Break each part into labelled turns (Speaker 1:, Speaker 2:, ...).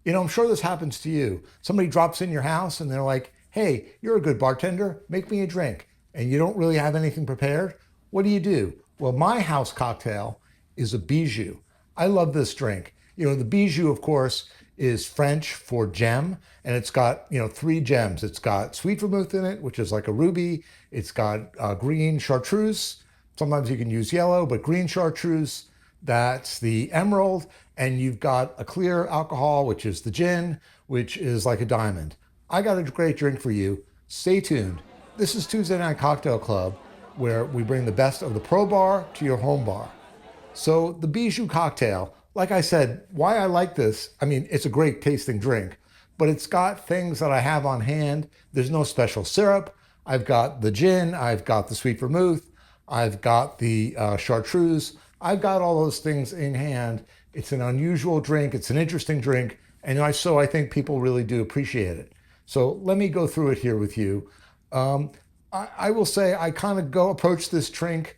Speaker 1: I'm sure this happens to you. Somebody drops in your house and they're like, hey, you're a good bartender, make me a drink. And you don't really have anything prepared. What do? Well, my house cocktail is a Bijou. I love this drink. The Bijou, of course, is French for gem, and it's got, three gems. It's got Sweet Vermouth in it, which is like a ruby. It's got green Chartreuse. Sometimes you can use yellow, but green Chartreuse, that's the emerald. And you've got a clear alcohol, which is the gin, which is like a diamond. I got a great drink for you. Stay tuned. This is Tuesday Night Cocktail Club, where we bring the best of the pro bar to your home bar. So the Bijou cocktail, like I said, why I like this, it's a great tasting drink, but it's got things that I have on hand. There's no special syrup. I've got the gin, I've got the sweet vermouth, I've got the chartreuse. I've got all those things in hand. It's an unusual drink, it's an interesting drink, and I think people really do appreciate it. So let me go through it here with you. I will say I kind of approach this drink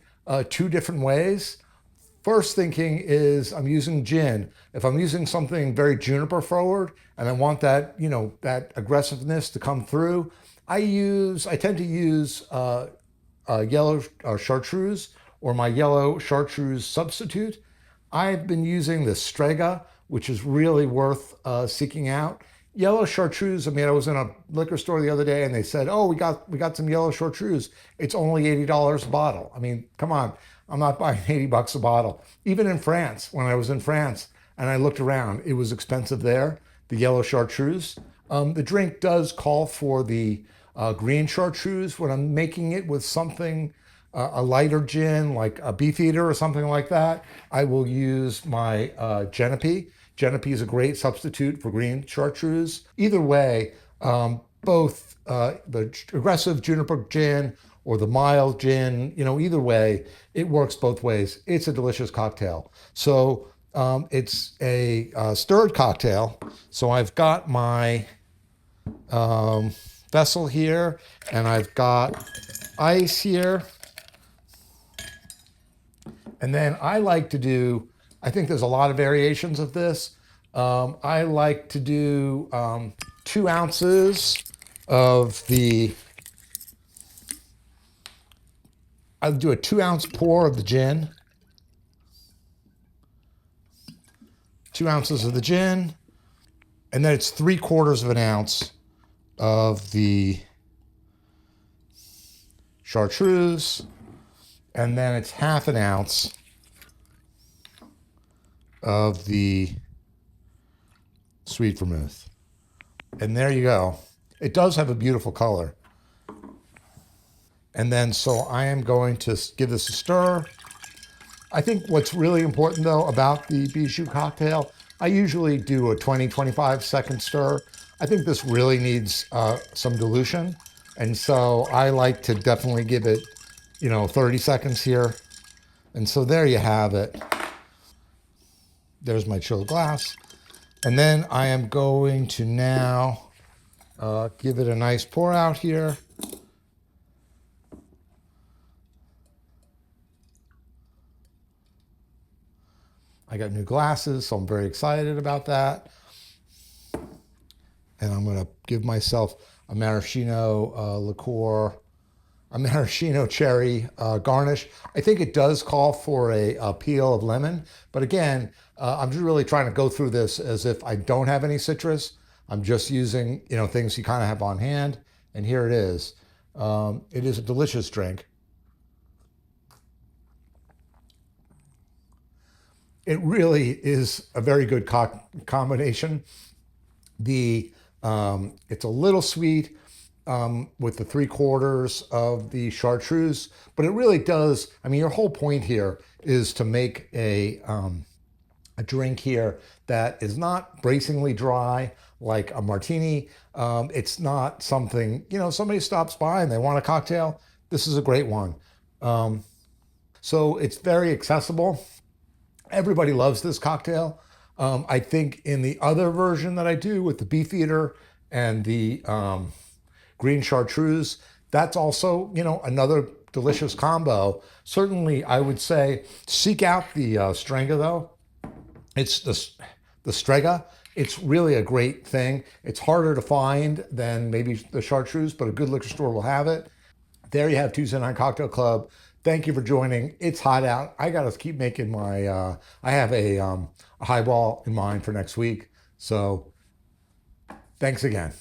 Speaker 1: two different ways. First thinking is I'm using gin. If I'm using something very juniper forward and I want that, that aggressiveness to come through, I tend to use yellow chartreuse or my yellow chartreuse substitute. I've been using the Strega, which is really worth seeking out. Yellow chartreuse, I was in a liquor store the other day and they said, oh, we got some yellow chartreuse. It's only $80 a bottle. Come on, I'm not buying $80 a bottle. Even in France, when I was in France and I looked around, it was expensive there, the yellow chartreuse. The drink does call for the green chartreuse. When I'm making it with something, a lighter gin, like a Beefeater or something like that, I will use my Génépy. Génépy is a great substitute for green chartreuse. Either way, both the aggressive juniper gin or the mild gin, either way, it works both ways. It's a delicious cocktail. So it's a stirred cocktail. So I've got my vessel here, and I've got ice here. And then I like to do, I think there's a lot of variations of this. I like to do 2 ounces of I'll do a 2-ounce pour of the gin. 2 ounces of the gin. And then it's 3/4 of an ounce of the chartreuse. And then it's 1/2 an ounce of the sweet vermouth. And there you go. It does have a beautiful color. And then, so I am going to give this a stir. I think what's really important though about the Bijou cocktail, I usually do a 20-25 second stir. I think this really needs some dilution. And so I like to definitely give it, 30 seconds here. And so there you have it. There's my chilled glass. And then I am going to now give it a nice pour out here. I got new glasses, so I'm very excited about that. And I'm going to give myself a maraschino liqueur, a maraschino cherry garnish. I think it does call for a peel of lemon, but again, I'm just really trying to go through this as if I don't have any citrus. I'm just using, things you kind of have on hand, and here it is. It is a delicious drink. It really is a very good combination. It's a little sweet with the 3/4 of the chartreuse, but it really does. Your whole point here is to make a drink here that is not bracingly dry like a martini. It's not something, somebody stops by and they want a cocktail. This is a great one. So it's very accessible. Everybody loves this cocktail. I think in the other version that I do with the Beefeater and the green chartreuse, that's also, another delicious combo. Certainly, I would say seek out the Strega though. It's the Strega. It's really a great thing. It's harder to find than maybe the Chartreuse, but a good liquor store will have it. There you have Tuesday Night Cocktail Club. Thank you for joining. It's hot out. I got to keep making my, I have a highball in mind for next week. So thanks again.